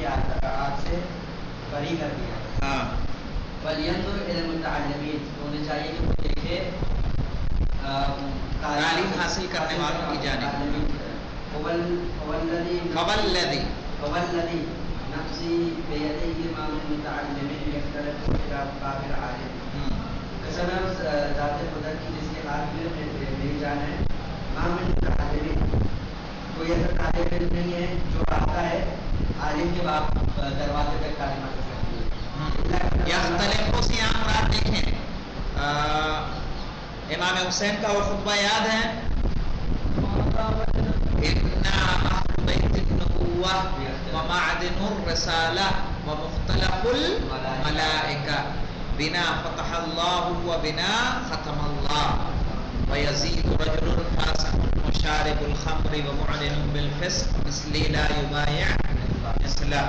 کی آج سے بری کر دیا. ہاں وَلْيَنْظُرْ إِلَى الْمُتَعَلِّمِينَ تو انہیں چاہیے کہ وہ دیکھے تعلیم حاصل کرنے والوں کی جانب. فَوَالَّذِي نَفْسِي بِيَدِهِ مَا مِن مُتَعَلِّمٍ يَخْتَلِفُ اخْتِلَافَ الْعَالِمِ. قسم ذات خدا کی جس کے ہاتھ میں میری جان ہے. مَا مِن مُتَعَلِّمٍ کوئی ایسا طالب علم نہیں ہے جو آتا ہے عالم کے دروازے پہ تعلیم حاصل کرتی ہے. یختلف سے یہاں مراد دیکھیں امام حسین کا وہ خطبہ یاد ہے اِنَّا أَهْلُ بَيْتِ النُّبُوَّةِ وَمَعْدِنُ الرِّسَالَةِ وَمُخْتَلَفُ الْمَلَائِكَةِ بِنَا فَتَحَ اللَّهُ وَبِنَا خَتَمَ اللَّهُ وَيَزِيدُ رَجُلٌ فَاسِقٌ مُشَارِبُ الْخَمْرِ وَمُعْلِنٌ بِالْفِسْقِ مِثْلِي لَا يُبَايِعُ مِثْلَهُ.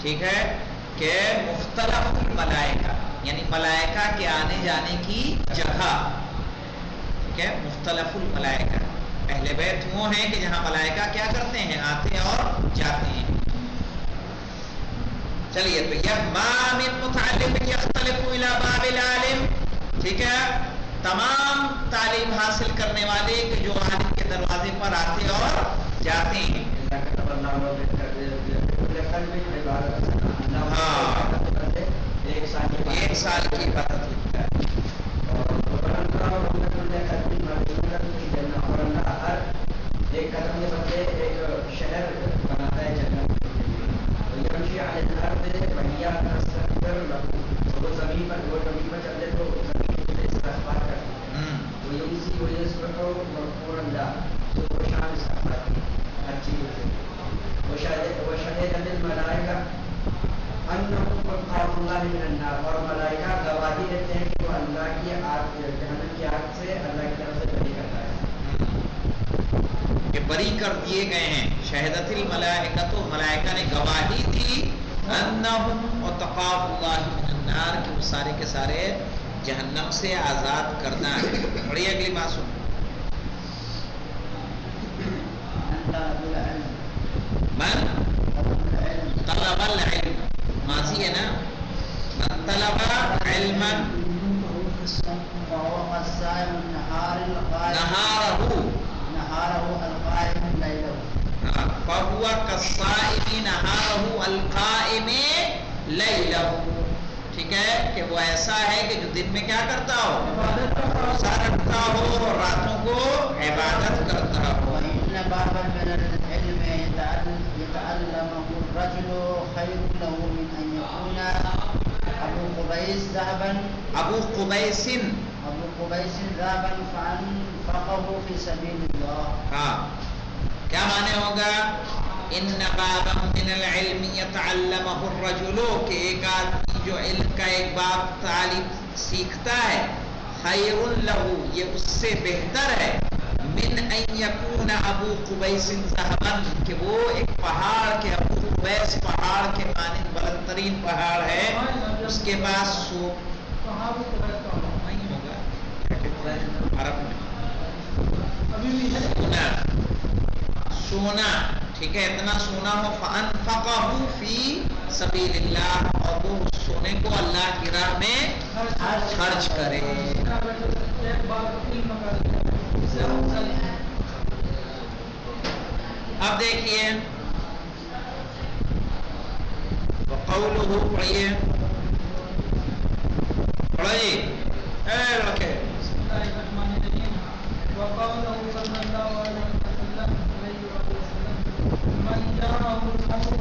ٹھیک ہے کہ مختلف الملائکہ یعنی ملائکہ کے آنے جانے کی جگہ. ٹھیک ہے مختلف الملائکہ اہل بیت وہ ہیں کہ جہاں ملائکہ کیا کرتے ہیں آتے اور جاتے ہیں. چلیے تو یہ ما من متعلم یختلف الی باب العالم. ٹھیک ہے تمام تعلیم حاصل کرنے والے کہ جو عالم کے دروازے پر آتے اور جاتے ہیں. ہاں ایک سال کی عبادت ہوتا ہے. ایک قدم کے بدلے ایک شہر بناتا ہے جنت کے لیے. وہ زمین پر چلتے تو زمین کو استغفار کرتے ہیں. وہ شان استغفار کی ہر چیز سے. وہ شہد الملائکہ انہم خاف اللہ من النار اور ملائکہ گواہی دیتے ہیں کہ وہ اللہ کی آگ جہنم کی آگ سے اللہ کی طرف سے بری کرتا ہے کہ بری کر دیے گئے ہیں. شہدت الملائکہ تو ملائکہ نے گواہی دی انہم وتقاف اللہ من النار کہ وہ سارے کے سارے جہنم سے آزاد کرنا ہے. پڑھیے اگلی بات سن. من طلب العلم ماضی ہے نا. من طلب علما نہارہ القائم لیلہ فہو کالصائم نہارہ القائم لیلہ. ٹھیک ہے کہ وہ ایسا ہے کہ جو دن میں کیا کرتا ہو روزہ رکھتا ہو اور راتوں کو عبادت کرتا ہو. بابا من العلم يتعلمه الرجل خير له من ان يكون ابو قبيس ذهبا فانفقه في سبيل الله. ہاں کیا معنی ہوگا ان بابا من العلم يتعلمه الرجل کہ ایک آدمی جو علم کا ایک باب تعلیم سیکھتا ہے خیر له یہ اس سے بہتر ہے من ان یکون ابو قبیس ذهبا کہ وہ ایک پہاڑ کے ابو قبیس پہاڑ کے مانند بلند ترین پہاڑ ہے اس کے پاس نہیں ہوگا عرب میں سونا. ٹھیک ہے اتنا سونا ہو فانفقہ فی سبیل اللہ اور وہ اس سونے کو اللہ کی راہ میں خرچ کرے. اب دیکھیے وقولہ پڑھیے رکھے وقوله صلى الله عليه وسلم من جاءه الامر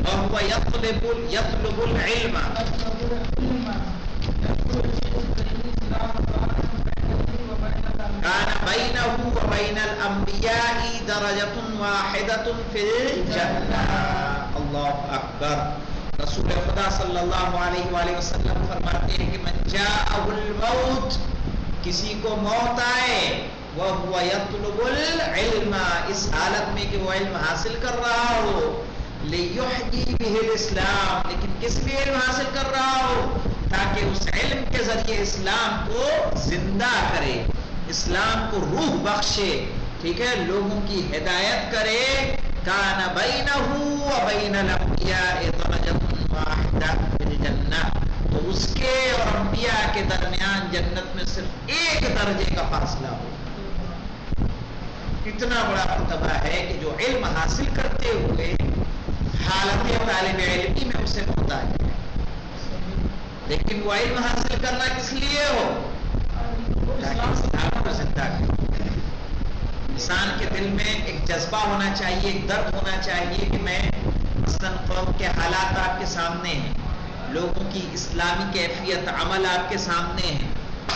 وهو يطلب العلم كان بينه وبين الانبياء درجة واحدة في الجنة. اللہ اکبر. رسول خدا صلی اللہ علیہ وآلہ وسلم فرماتے ہیں کہ من جاءه الموت کسی کو موت آئے وهو يطلب العلم اس حالت میں کہ وہ علم حاصل کر رہا ہو لِيُحْيِي بِهِ الْإِسْلَامِ لیکن کس لیے علم حاصل کر رہا ہو تاکہ اس علم کے ذریعے اسلام کو زندہ کرے اسلام کو روح بخشے. ٹھیک ہے لوگوں کی ہدایت کرے کان بینہ و بین الانبیاء درجۃ واحدہ فی الجنہ، تو اس کے اور انبیاء کے درمیان جنت میں صرف ایک درجے کا فاصلہ ہو. اتنا بڑا مرتبہ ہے کہ جو علم حاصل کرتے ہوئے حالت طالب علمی میں اسے محتاج ہے، لیکن وہ علم حاصل کرنا کس لیے ہو؟ تاکہ اسلام کو زندہ کرے. انسان کے دل میں ایک جذبہ ہونا چاہیے، ایک درد ہونا چاہیے کہ میں مثلاً قوم کے حالات آپ کے سامنے ہیں، لوگوں کی اسلامی کیفیت عمل آپ کے سامنے ہے،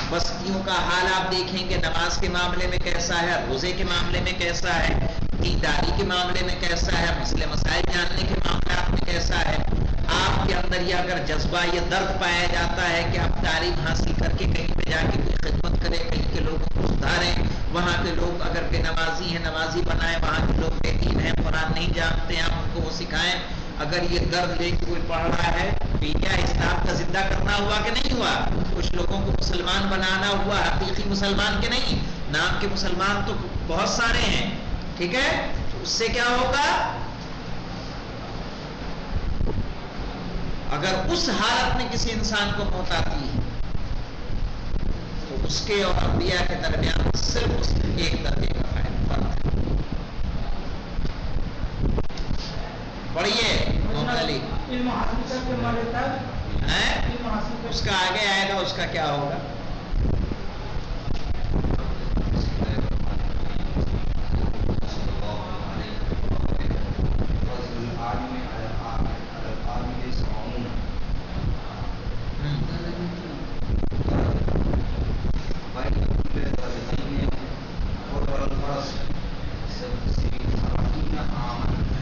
بستیوں کا حال آپ دیکھیں کہ نماز کے معاملے میں کیسا ہے، روزے کے معاملے میں کیسا ہے، دینداری کے معاملے میں کیسا ہے، مسئلے مسائل جاننے کے معاملات میں کیسا ہے. آپ کے اندر یہ اگر جذبہ، یہ درد پایا جاتا ہے کہ آپ تعلیم حاصل کر کے کہیں پہ جا کے کوئی خدمت کریں، کہیں کے لوگوں کو سدھاریں، وہاں کے لوگ اگر بے نمازی ہیں نمازی بنائیں، وہاں کے لوگ بے دین ہیں قرآن نہیں جانتے ہیں آپ ان کو وہ سکھائیں، اگر یہ درد لے کے کوئی پڑھ رہا ہے تو یہ کیا اسلام کا زندہ کرنا ہوا کہ نہیں ہوا؟ کچھ لوگوں کو مسلمان بنانا ہوا، حقیقی مسلمان کے نہیں، نام کے مسلمان تو بہت سارے ہیں. ٹھیک ہے، تو اس سے کیا ہوگا؟ اگر اس حالت میں کسی انسان کو موت آتی ہے تو اس کے اور انبیاء کے درمیان صرف اس ایک درجے کا فرق ہے. پڑھیے علم حاصل کر کے مرے تک اس کا آگے آئے گا، اس کا کیا ہوگا؟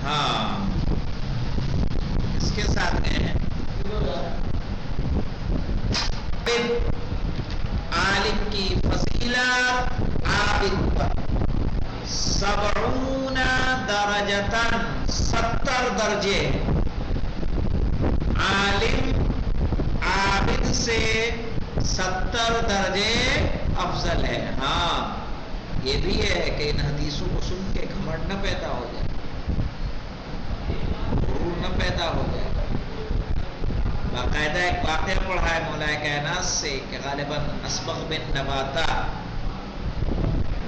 ہاں، اس کے ساتھ گئے ہیں عالم کی فضیلت عابد پر 70 درجتاً 70 درجے، عالم عابد سے 70 درجے افضل ہے. ہاں یہ بھی ہے کہ ان حدیثوں کو سن کے گھمنڈ نہ پیدا ہو جائے، غرور نہ پیدا ہو جائے. باقاعدہ ایک واقعہ پڑھا ہے مولا کائنات سے کہ غالباً اسبغ بن نباتہ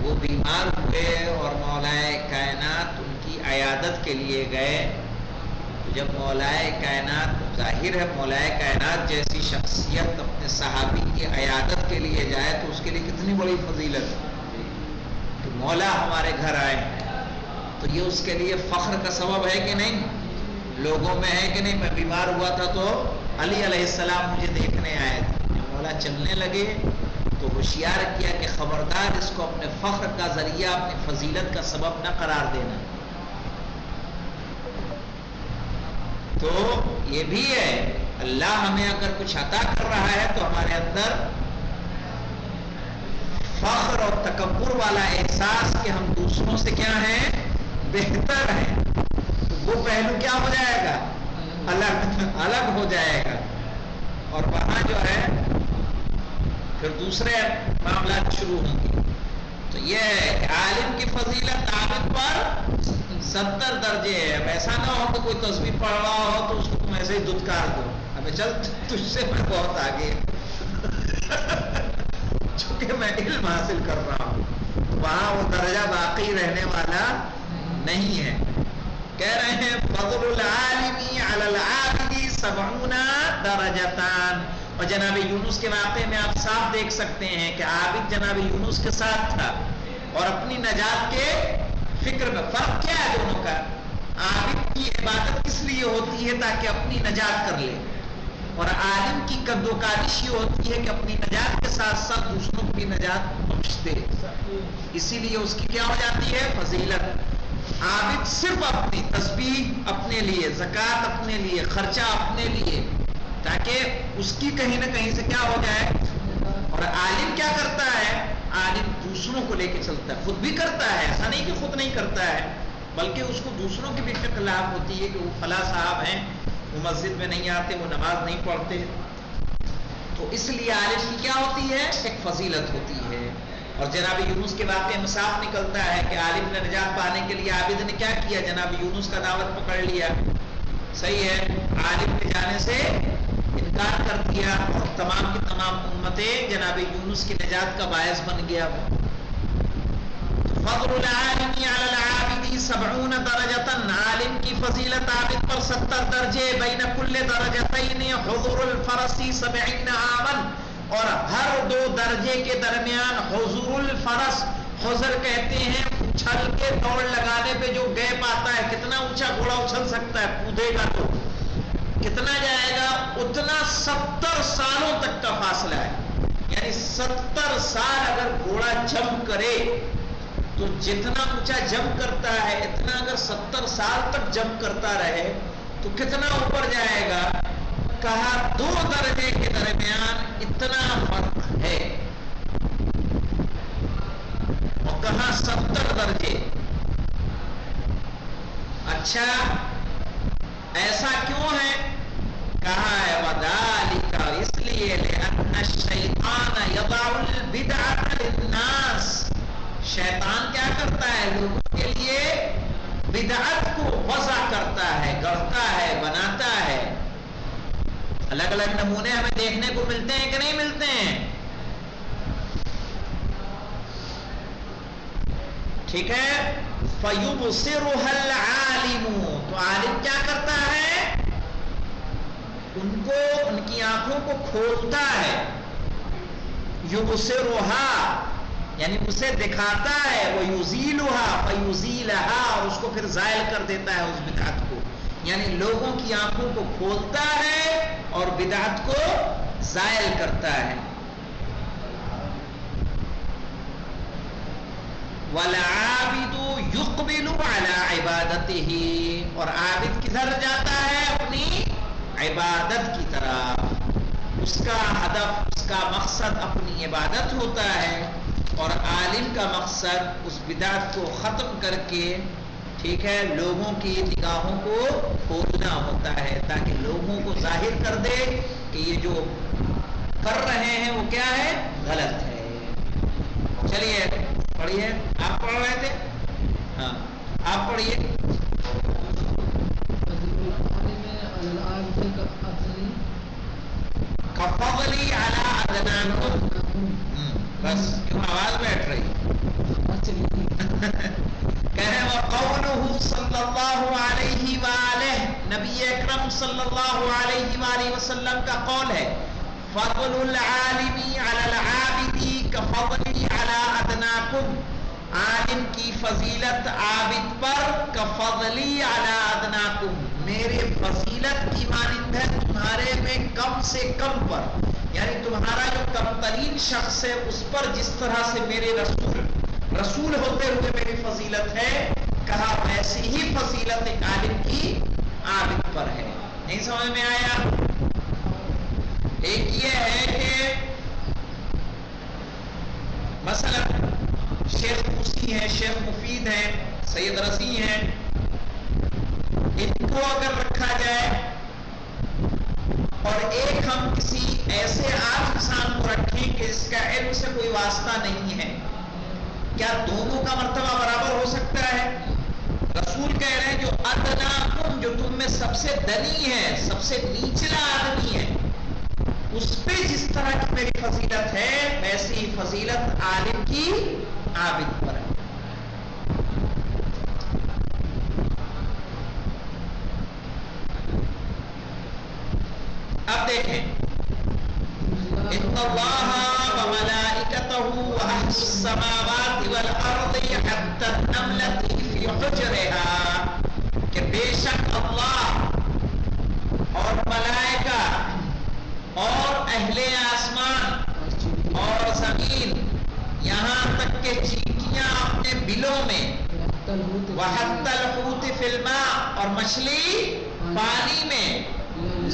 وہ بیمار ہوئے اور مولا کائنات ان کی عیادت کے لیے گئے. جب مولا کائنات، ظاہر ہے مولا کائنات جیسی شخصیت اپنے صحابی کی عیادت کے لیے جائے تو اس کے لیے کتنی بڑی فضیلت ہے کہ مولا ہمارے گھر آئے. تو یہ اس کے لیے فخر کا سبب ہے کہ نہیں؟ لوگوں میں ہے کہ نہیں؟ میں بیمار ہوا تھا تو علی علیہ السلام مجھے دیکھنے آئے تھے. مولا چلنے لگے تو ہوشیار کیا کہ خبردار اس کو اپنے فخر کا ذریعہ، اپنی فضیلت کا سبب نہ قرار دینا. تو یہ بھی ہے اللہ ہمیں اگر کچھ عطا کر رہا ہے تو ہمارے اندر فخر اور تکبر والا احساس کہ ہم دوسروں سے کیا ہیں؟ بہتر ہیں، تو وہ پہلو کیا ہو جائے گا؟ الگ ہو جائے گا. اور وہاں جو ہے پھر دوسرے معاملات شروع ہوں گے. تو یہ ہے کہ عالم کی فضیلت عابد پر 70 درجے ہے. اب ایسا نہ ہو کہ کوئی تسبیح پڑھ رہا ہو تو اس کو تم ایسے ہی دھتکار دو، ابھی چل تجھ سے میں بہت آگے چونکہ میں علم حاصل کر رہا ہوں. وہاں وہ درجہ باقی رہنے والا نہیں ہے. کہہ رہے ہیں فضل العالمی علی العابد 70 درجتان. اور جناب یونس کے واقعے میں آپ صاف دیکھ سکتے ہیں کہ عابد جناب یونس کے ساتھ تھا اور اپنی نجات کے فکر میں. فرق کیا ہے دونوں کا؟ عابد کی عبادت کس لیے ہوتی ہے؟ تاکہ اپنی نجات کر لے، اور عالم کی قد و کاوش یہ ہوتی ہے کہ اپنی نجات کے ساتھ ساتھ دوسروں کو بھی نجات بخش دے. اسی لیے اس کی کیا ہو جاتی ہے؟ فضیلت. عابد صرف اپنی تسبیح اپنے لیے، زکوٰۃ اپنے لیے، خرچہ اپنے لیے، تاکہ اس کی کہیں نہ کہیں سے کیا ہو جائے. اور عالم کیا کرتا ہے؟ عالم دوسروں کو لے کے چلتا ہے، خود بھی کرتا ہے، ایسا نہیں کہ خود نہیں کرتا ہے، بلکہ اس کو دوسروں کی بھی فکر لاحق ہوتی ہے کہ وہ فلاں صاحب ہیں، وہ مسجد میں نہیں آتے، وہ نماز نہیں پڑھتے. تو اس لیے عالم کی کیا ہوتی ہے؟ ایک فضیلت ہوتی ہے. اور جناب یونس کے واقعے میں صاف نکلتا ہے کہ عالم نے نجات پانے کے لیے عابد نے کیا کیا؟ جناب یونس کا دعوت پکڑ لیا. صحیح ہے، عالم کے جانے سے انکار کر دیا اور تمام کی تمام امتیں جناب یونس کی نجات کا باعث بن گیا. فضل العالم علی العابد 70 درجۃ، عالم کی فضیلت عابد پر 70 درجے. بین کل درجتین حضور الفرس 70 عاما، اور ہر 2 درجے کے درمیان حضور الفرس، حضر کہتے ہیں اچھل کے دوڑ لگانے پہ جو گیپ آتا ہے، کتنا اونچا گھوڑا اچھل سکتا ہے، کودے گا تو کتنا جائے گا، اتنا 70 سالوں تک کا فاصلہ ہے. یعنی 70 سال اگر گھوڑا جمپ کرے تو جتنا اونچا جمپ کرتا ہے اتنا اگر 70 سال تک جمپ کرتا رہے تو کتنا اوپر جائے گا. کہا 2 درجے کے درمیان اتنا فرق ہے، اور کہا 70 درجے. اچھا ایسا کیوں ہے؟ کہا ہے وذالک، اس لیے لأن الشیطان یضع البدعۃ للناس، شیطان کیا کرتا ہے؟ لوگوں کے لیے بدعت کو وضع کرتا ہے، گڑھتا ہے، بناتا ہے. الگ الگ نمونے ہمیں دیکھنے کو ملتے ہیں کہ نہیں ملتے ہیں؟ ٹھیک ہے. فَيُبْصِرُهَا الْعَالِمُ، تو عالم کیا کرتا ہے؟ ان کی آنکھوں کو کھولتا ہے. یُبْصِرُهَا یعنی اسے دکھاتا ہے. وَيُزِيلُهَا فَيُزِيلَهَا، اور اس کو پھر زائل کر دیتا ہے اس بدعت کو. یعنی لوگوں کی آنکھوں کو کھولتا ہے اور بدعت کو زائل کرتا ہے. وَالْعَابِدُ يُقْبِلُ عَلَى عِبَادَتِهِ، اور عابد کدھر جاتا ہے؟ اپنی عبادت کی طرف. اس کا ہدف، اس کا مقصد اپنی عبادت ہوتا ہے، اور عالم کا مقصد اس بدعت کو ختم کر کے، ٹھیک ہے، لوگوں کی نگاہوں کو کھولنا ہوتا ہے تاکہ لوگوں کو ظاہر کر دے کہ یہ جو کر رہے ہیں وہ کیا ہے؟ غلط ہے. چلیے پڑھیے. آپ پڑھ رہے تھے؟ ہاں آپ پڑھیے. کفضلی علی ادناکم، بس کیوں آواز بیٹھ رہی؟ کہے وقولہ صلی اللہ علیہ وآلہ، نبی اکرم صلی اللہ علیہ وآلہ وسلم کا قول ہے فضل العالم علی العابد کفضلی علی ادناکم، عالم کی فضیلت عابد پر کفضلی علی ادناکم، میرے فضیلت کی مانند ہے تمہارے میں کم سے کم پر. یعنی تمہارا جو کم ترین شخص ہے اس پر جس طرح سے میرے رسول ہوتے ہوئے میری فضیلت ہے، کہا ویسی ہی فضیلت ایک عالم کی عابد پر ہے. نہیں سمجھ میں آیا؟ ایک یہ ہے کہ مثلا شیخ موسی ہیں، شیخ مفید ہیں، سید رضی ہیں، ان کو اگر رکھا جائے اور ایک ہم کسی ایسے عام انسان کو رکھیں کہ اس کا علم سے کوئی واسطہ نہیں ہے، کیا دونوں کا مرتبہ برابر ہو سکتا ہے؟ رسول کہہ رہے ہیں جو ادناکم، جو تم میں سب سے دنی ہے، سب سے نچلا آدمی ہے، اس پہ جس طرح کی میری فضیلت ہے ویسی ہی فضیلت عالم کی عابد پر ہے. اب دیکھیں ان اللہ وملائکتہ واہل السماوات والارض حتی النملۃ فی حجرها، کہ بے شک اللہ اور ملائکہ اور اہل آسمان اور زمین، یہاں تک کہ چینٹیاں اپنے بلوں میں، وحتی الحوت فی الماء، اور مچھلی پانی میں،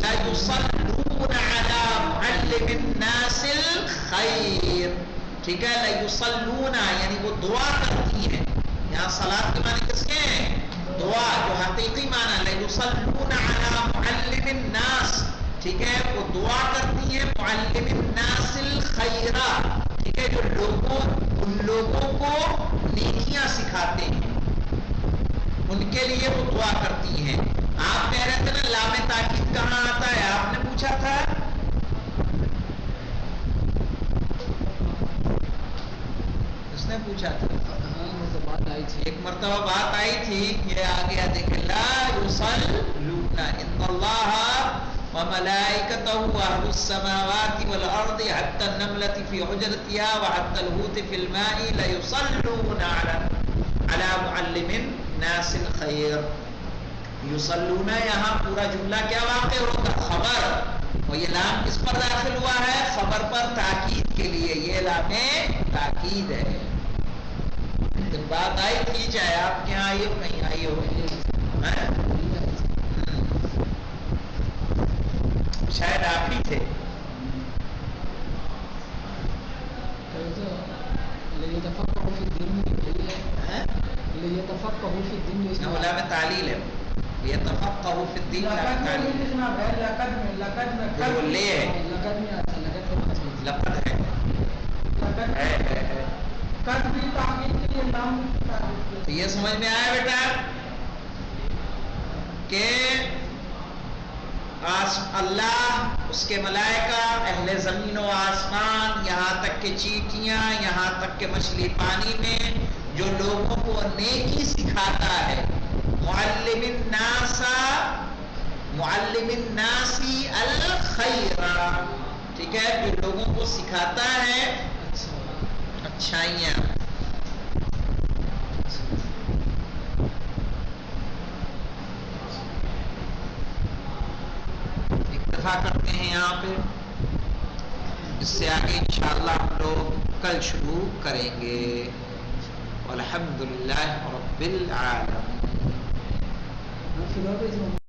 لَيُصَلُّونَ عَلَى مُعَلِّمِ النَّاسِ الْخَيْرِ، ٹھیک ہے، لَيُصَلُّونَ یعنی وہ دعا کرتی ہیں. یہاں صلاۃ کے معنی کس کے ہیں؟ دعا، جو حقیقی معنی لَيُصَلُّونَ عَلَى مُعَلِّمِ النَّاسِ، ٹھیک ہے، وہ دعا کرتی ہیں معلم الناس الخیر، ٹھیک ہے، جو لوگوں ان لوگوں کو نیکیاں سکھاتے ہیں، ان کے لیے وہ دعا کرتی ہیں. آپ کہہ رہے تھے نا لام تاکید کہاں آتا ہے، آپ نے پوچھا تھا. اس نے پوچھا تھا، ایک مرتبہ بات آئی تھی، یہ آ گیا دیکھیں، لا یصلون ان اللہ وملائکتہ واہل السماوات والارض حتی النملة فی حجرتها وحتی الحوت فی الماء لیصلون علی معلم الناس الخیر. یصلون یہاں پورا جملہ کیا واقع ہوگا؟ خبر. اور یہ لام کس پر داخل ہوا ہے؟ خبر پر، تاکید کے لیے. یہ لام تاکید ہے. بات آئی تھی، چاہے آپ کے یہاں آئی ہو نہیں آئی ہو، شاید آپ ہی تھے. اولا میں تعلیل ہے، یتفقہوا فی الدین. وہ لے ہے، لقد ہے. تو یہ سمجھ میں آیا بیٹا کہ اللہ، اس کے ملائکہ، اہل زمین و آسمان، یہاں تک کہ چیٹیاں، یہاں تک کہ مچھلی پانی میں، جو لوگوں کو نیکی سکھاتا ہے. معلم الناس الخیر، ٹھیک ہے، جو لوگوں کو سکھاتا ہے اچھائیاں. اکتفا کرتے ہیں یہاں پہ، اس سے آگے انشاءاللہ ہم لوگ کل شروع کریں گے. والحمدللہ رب العالمین.